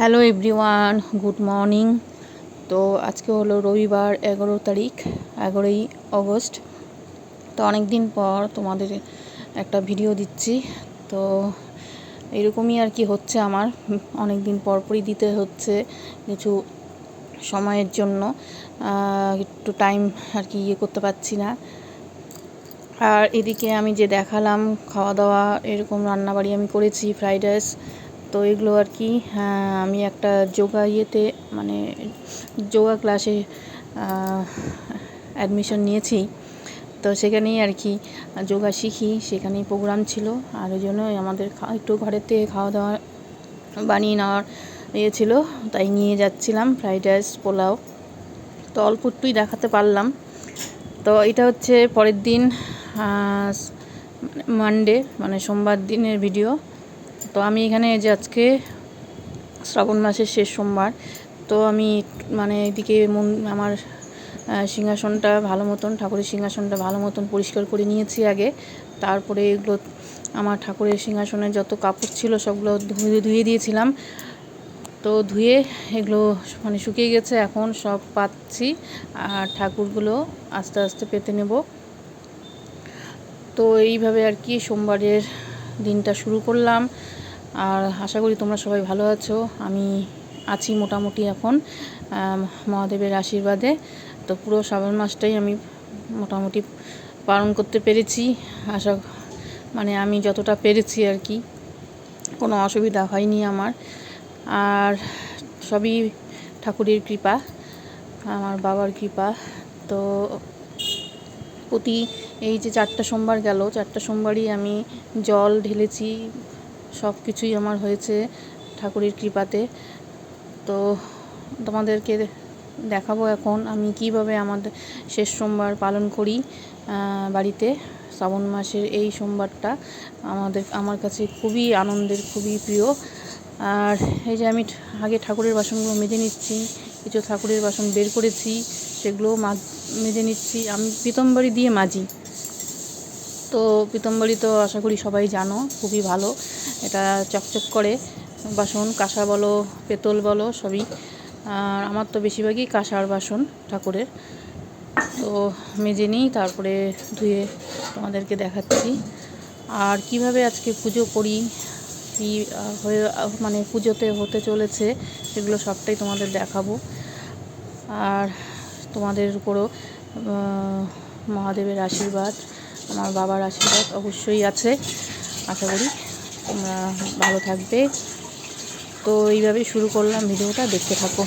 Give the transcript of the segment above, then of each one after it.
Hello everyone, good morning. তো আজকে হলো রবিবার 11 তারিখ, 11ই অগস্ট। তো অনেক দিন পর তোমাদের একটা ভিডিও দিচ্ছি। তো এরকমই আর কি হচ্ছে, আমার অনেক দিন পরই দিতে হচ্ছে কিছু সময়ের জন্য। একটু টাইম আর কি করতে পারছি না। আর এদিকে আমি যে দেখালাম খাওয়া দাওয়া, এরকম রান্নাবাড়ি আমি করেছি, ফ্রাইড রাইস। তো এগুলো আর কি আমি একটা যোগা মানে যোগা ক্লাসে অ্যাডমিশন নিয়েছি। তো সেখানেই আর কি যোগা শিখি, সেখানেই প্রোগ্রাম ছিল। আর ওই জন্যই আমাদের একটু ঘরের থেকে খাওয়া দাওয়া বানিয়ে নেওয়ার ছিল, তাই নিয়ে যাচ্ছিলাম ফ্রাইড রাইস, পোলাও। তো অল্প একটুই দেখাতে পারলাম। তো এটা হচ্ছে পরের দিন, মানডে, মানে সোমবার দিনের ভিডিও। তো আমি এখানে যে আজকে শ্রাবণ মাসের শেষ সোমবার, তো আমি মানে এদিকে আমার সিংহাসনটা ভালো মতন, ঠাকুরের সিংহাসনটা ভালো মতন পরিষ্কার করে নিয়েছি আগে। তারপরে এগুলো আমার ঠাকুরের সিংহাসনের যত কাপড় ছিল সবগুলো ধুয়ে দিয়েছিলাম। তো ধুয়ে এগুলো মানে শুকিয়ে গেছে, এখন সব পাচ্ছি আর ঠাকুরগুলো আস্তে আস্তে পেতে নেব। তো এইভাবে আর কি সোমবারের দিনটা শুরু করলাম। আর আশা করি তোমরা সবাই ভালো আছো। আমি আছি মোটামুটি এখন মহাদেবের আশীর্বাদে। তো পুরো শ্রাবণ মাসটাই আমি মোটামুটি পালন করতে পেরেছি। মানে আমি যতটা পেরেছি আর কি, কোনো অসুবিধা হয়নি আমার। আর সবই ঠাকুরের কৃপা, আমার বাবার কৃপা। তো এই যে 4টা সোমবার গেল, 4টা সোমবারই আমি জল ঢেলেছি, সব কিছুই আমার হয়েছে ঠাকুরের কৃপাতে। তো তোমাদেরকে দেখাবো এখন আমি কিভাবে আমাদের শেষ সোমবার পালন করি বাড়িতে। শ্রাবণ মাসের এই সোমবারটা আমার কাছে খুবই আনন্দের, খুবই প্রিয়। আর এই যে আমি আগে ঠাকুরের বাসনগুলো মেজে নিচ্ছি, কিছু ঠাকুরের বাসন বের করেছি, সেগুলো মেজে নিচ্ছি। আমি পিতম্বরী দিয়ে মাজি। তো পিতম্বরী তো আশা করি সবাই জানো, খুবই ভালো, এটা চকচক করে বাসন, কাঁসা বলো পেতল বলো সবই। আর আমার তো বেশিরভাগই কাঁসার বাসন ঠাকুরের। তো মেজে নিই, তারপরে ধুয়ে তোমাদেরকে দেখাচ্ছি। আর কিভাবে আজকে পুজো করি, কি হয়ে মানে পুজোতে হতে চলেছে, সেগুলো সবটাই তোমাদের দেখাবো। আর তোমাদের উপরও মহাদেবের আশীর্বাদ, আমার বাবার আশীর্বাদ অবশ্যই আছে। আশা করি তোমরা ভালো থাকবে। তো এইভাবেই শুরু করলাম ভিডিওটা, দেখতে থাকো।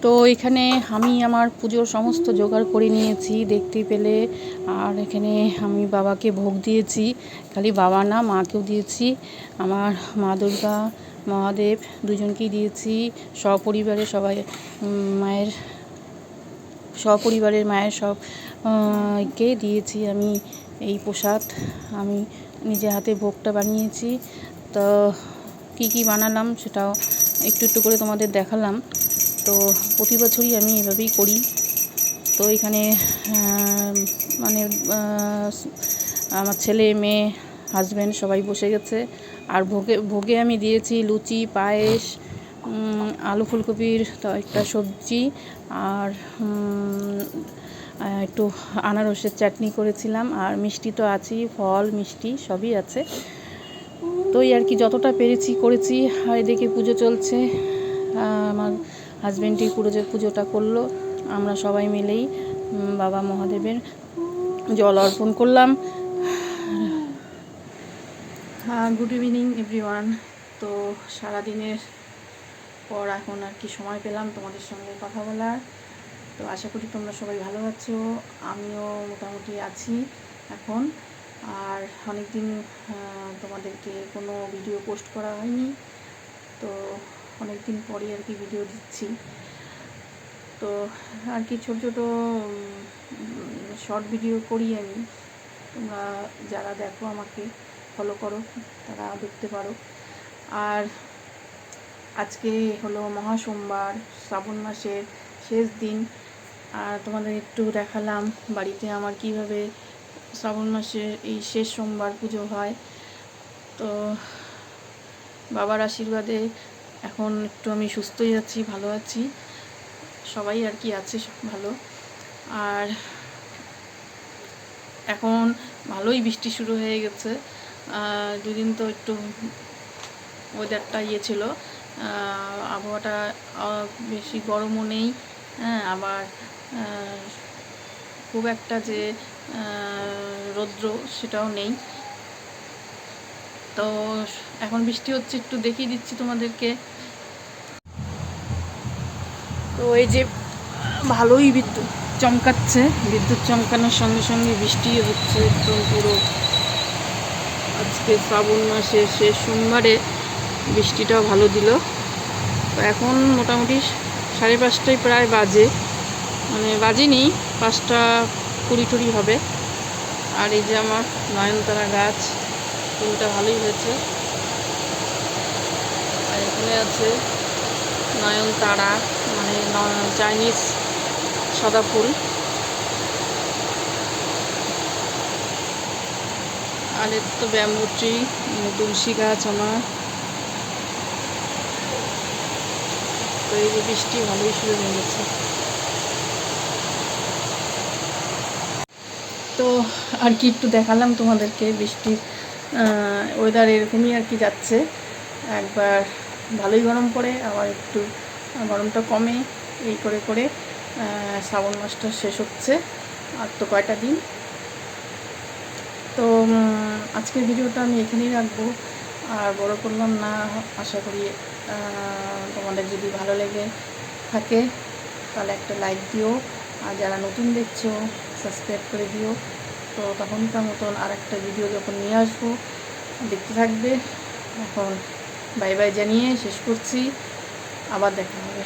তো এখানে আমি আমার পুজোর সমস্ত জোগাড় করে নিয়েছি দেখতে পেলে। আর এখানে আমি বাবাকে ভোগ দিয়েছি, খালি বাবা না মাকেও দিয়েছি। আমার মা দুর্গা মহাদেব দুজনকেই দিয়েছি, সপরিবারে সবাই মায়ের সপরিবারের মায়ের সব কে দিয়েছি আমি এই প্রসাদ। আমি নিজে হাতে ভোগটা বানিয়েছি। তো কি বানালাম সেটাও একটু একটু করে তোমাদের দেখালাম। তো প্রতি বছরই আমি এভাবেই করি। তো এখানে মানে আমার ছেলে মেয়ে হাজব্যান্ড সবাই বসে গেছে। আর ভোগে আমি দিয়েছি লুচি, পায়েস, আলু ফুলকপির তো একটা সবজি, আর একটু আনারসের চাটনি করেছিলাম। আর মিষ্টি তো আছেই, ফল মিষ্টি সবই আছে। তো এই আর কি যতটা পেরেছি করেছি। আর এদিকে পুজো চলছে, আমার হাজব্যান্ডই পুজোটা করলো। আমরা সবাই মিলেই বাবা মহাদেবের জল অর্পণ করলাম। Good evening everyone. তো সারাদিনের পর এখন আর কি সময় পেলাম তোমাদের সঙ্গে কথা বলার। তো আশা করি তোমরা সবাই ভালো আছো, আমিও মোটামুটি আছি এখন। আর অনেক দিন তোমাদেরকে কোনো ভিডিও পোস্ট করা হয়নি, তো অনেক দিন পরে আর কি ভিডিও দিচ্ছি। তো আর কি ছোটো ছোটো শর্ট ভিডিও করি আমি, তোমরা যারা দেখো আমাকে ফলো করো তারা দেখতে পারো। আর আজকে হলো মহাসোমবার, শ্রাবণ মাসের শেষ দিন। আর তোমাদের একটু দেখালাম বাড়িতে আমার কিভাবে শ্রাবণ মাসের এই শেষ সোমবার পুজো হয়। তো বাবার আশীর্বাদে এখন একটু আমি সুস্থই আছি, ভালো আছি, সবাই আর কি আছে ভালো। আর এখন ভালোই বৃষ্টি শুরু হয়ে গেছে। দুদিন তো একটু ওয়েদারটা ছিল, আবহাওয়াটা বেশি গরমও নেই, হ্যাঁ, আবার খুব একটা যে রৌদ্র সেটাও নেই। তো এখন বৃষ্টি হচ্ছে, একটু দেখিয়ে দিচ্ছি তোমাদেরকে। তো এই যে ভালোই বিদ্যুৎ চমকাচ্ছে, বিদ্যুৎ চমকানোর সঙ্গে সঙ্গে বৃষ্টি হচ্ছে একদম পুরো। আজকে শ্রাবণ মাসের শেষ সোমবারে বৃষ্টিটাও ভালো দিল। তো এখন মোটামুটি 5:30 প্রায় বাজে, মানে বাজেনি, 5:20 হবে। আর এই যে আমার নয়নতারা গাছ, ফুলটা ভালোই হয়েছে। আর এখানে আছে নয়নতারা, মানে চাইনিজ সাদা ফুল। আর এর তো ব্যাম্বু ট্রি, তুলসী গাছ আমার। তো এই যে বৃষ্টি ভালোই শুরু হয়ে গেছে। তো আর কি একটু দেখালাম তোমাদেরকে বৃষ্টির ওয়েদার এরকমই আর কি যাচ্ছে। একবার ভালোই গরম পড়ে, আবার একটু গরমটা কমে, এই করে করে শ্রাবণ মাসটা শেষ হচ্ছে। আর তো কয়টা দিন। তো আজকের ভিডিওটা আমি এখানেই রাখবো, আর বড় করলাম না। আশা করি তোমাদের যদি ভালো লেগে থাকে তাহলে একটা লাইক দিও, আর যারা নতুন দেখছো সাবস্ক্রাইব করে দিও। তো তখনকার মতন আর একটা ভিডিও যখন নিয়ে আসবো দেখতে থাকবে। এখন বাই বাই জানিয়ে শেষ করছি, আবার দেখা হবে।